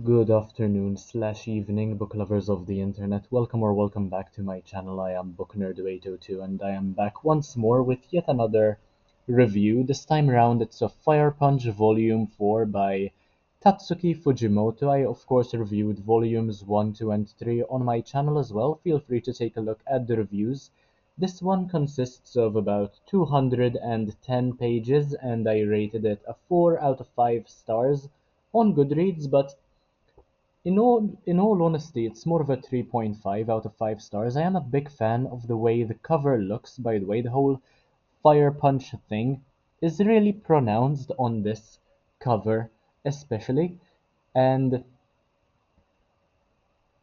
Good afternoon slash evening, book lovers of the internet. Welcome or welcome back to my channel. I am Book Nerd 802 and I am back once more with yet another review. This time around it's a Fire Punch Volume 4 by Tatsuki Fujimoto. I of course reviewed volumes 1, 2 and 3 on my channel as well. Feel free to take a look at the reviews. This one consists of about 210 pages and I rated it a 4 out of 5 stars on Goodreads, but in all honesty, it's more of a 3.5 out of 5 stars. I am a big fan of the way the cover looks, by the way. The whole fire punch thing is really pronounced on this cover, especially. And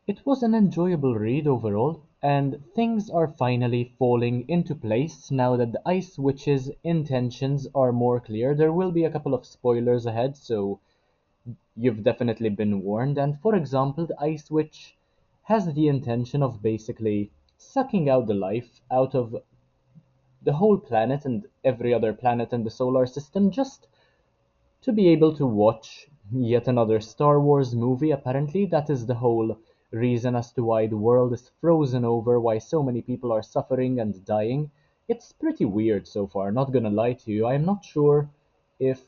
it was an enjoyable read overall, and things are finally falling into place now that the Ice Witch's intentions are more clear. There will be a couple of spoilers ahead, so you've definitely been warned. And for example, the Ice Witch has the intention of basically sucking out the life out of the whole planet and every other planet in the solar system just to be able to watch yet another Star Wars movie. Apparently, that is the whole reason as to why the world is frozen over, why so many people are suffering and dying. It's pretty weird so far, not gonna lie to you. I'm not sure if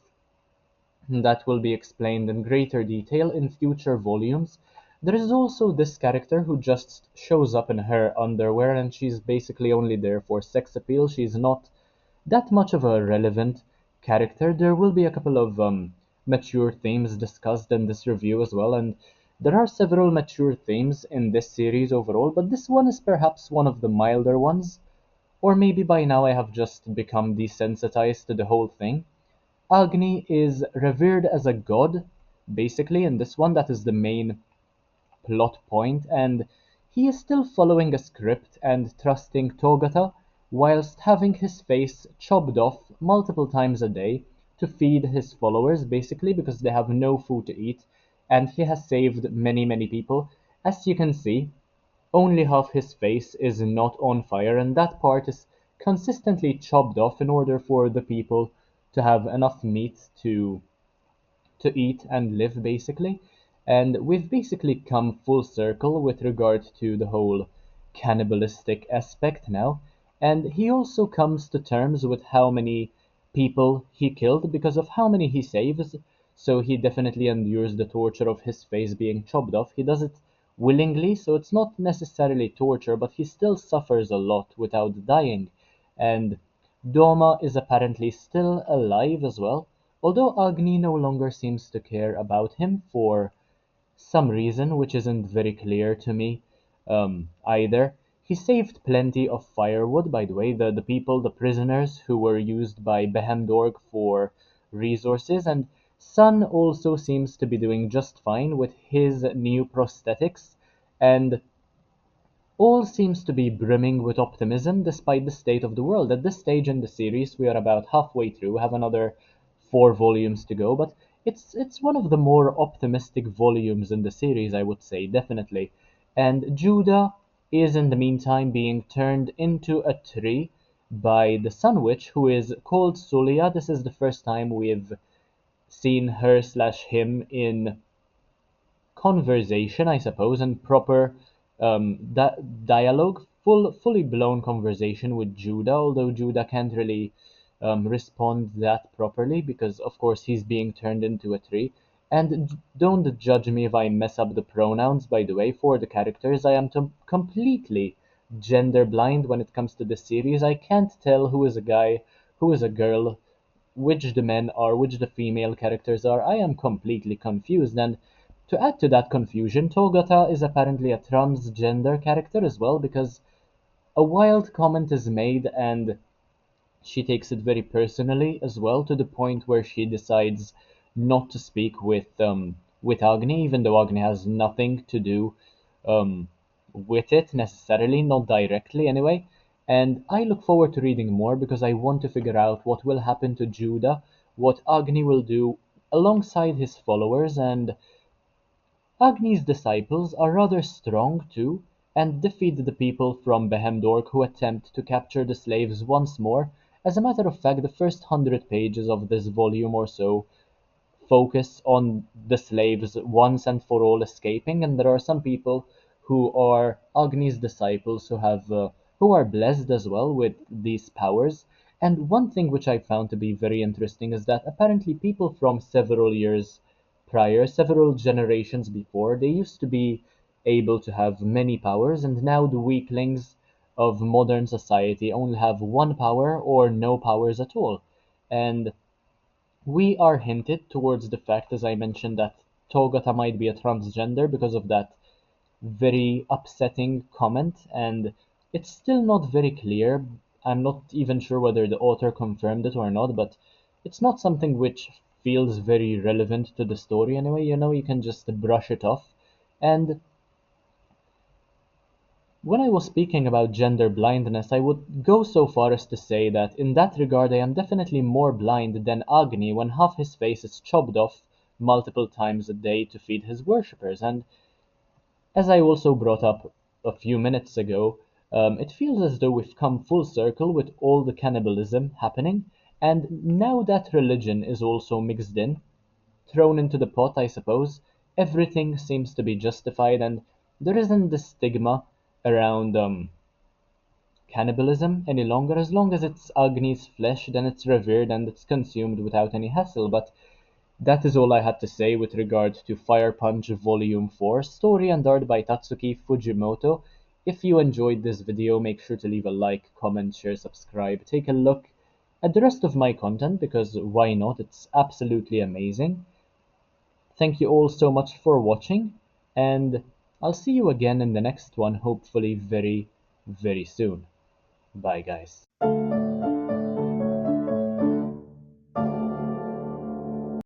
that will be explained in greater detail in future volumes. There is also this character who just shows up in her underwear and she's basically only there for sex appeal. She's not that much of a relevant character. There will be a couple of mature themes discussed in this review as well, and there are several mature themes in this series overall, but this one is perhaps one of the milder ones. Or maybe by now I have just become desensitized to the whole thing. Agni is revered as a god, basically, in this one. That is the main plot point, and he is still following a script and trusting Togata, whilst having his face chopped off multiple times a day to feed his followers, basically, because they have no food to eat, and he has saved many, many people. As you can see, only half his face is not on fire, and that part is consistently chopped off in order for the people to have enough meat to eat and live, basically. And we've basically come full circle with regard to the whole cannibalistic aspect now. And he also comes to terms with how many people he killed because of how many he saves. So he definitely endures the torture of his face being chopped off. He does it willingly, so it's not necessarily torture, but he still suffers a lot without dying. And Doma is apparently still alive as well, although Agni no longer seems to care about him for some reason which isn't very clear to me either. He saved plenty of firewood, by the way, the people, the prisoners who were used by Behemdorg for resources, and Sun also seems to be doing just fine with his new prosthetics, and all seems to be brimming with optimism despite the state of the world. At this stage in the series, we are about halfway through, have another 4 volumes to go, but it's one of the more optimistic volumes in the series, I would say, definitely. And Judah is in the meantime being turned into a tree by the Sun Witch, who is called Sulia. This is the first time we've seen her slash him in conversation, I suppose, and proper dialogue, fully blown conversation with Judah, although Judah can't really respond that properly because, of course, he's being turned into a tree. And don't judge me if I mess up the pronouns, by the way, for the characters. I am completely gender blind when it comes to this series. I can't tell who is a guy, who is a girl, which the men are, which the female characters are. I am completely confused, and to add to that confusion, Togata is apparently a transgender character as well, because a wild comment is made and she takes it very personally as well, to the point where she decides not to speak with Agni, even though Agni has nothing to do um, with it necessarily, not directly anyway. And I look forward to reading more because I want to figure out what will happen to Judah, what Agni will do alongside his followers, and Agni's disciples are rather strong too, and defeat the people from Behemdork who attempt to capture the slaves once more. As a matter of fact, the first 100 pages of this volume or so focus on the slaves once and for all escaping, and there are some people who are Agni's disciples who are blessed as well with these powers. And one thing which I found to be very interesting is that apparently people from several years prior, several generations before, they used to be able to have many powers, and now the weaklings of modern society only have one power or no powers at all. And we are hinted towards the fact, as I mentioned, that Togata might be a transgender because of that very upsetting comment, and it's still not very clear. I'm not even sure whether the author confirmed it or not, but it's not something which feels very relevant to the story anyway. You can just brush it off. And when I was speaking about gender blindness, I would go so far as to say that in that regard I am definitely more blind than Agni when half his face is chopped off multiple times a day to feed his worshippers. And as I also brought up a few minutes ago, it feels as though we've come full circle with all the cannibalism happening, and now that religion is also mixed in, thrown into the pot, I suppose, everything seems to be justified, and there isn't the stigma around cannibalism any longer. As long as it's Agni's flesh, then it's revered and it's consumed without any hassle. But that is all I had to say with regard to Fire Punch Volume 4, story and art by Tatsuki Fujimoto. If you enjoyed this video, make sure to leave a like, comment, share, subscribe. Take a look at the rest of my content because why not? It's absolutely amazing. Thank you all so much for watching, and I'll see you again in the next one, hopefully very, very soon. Bye, guys.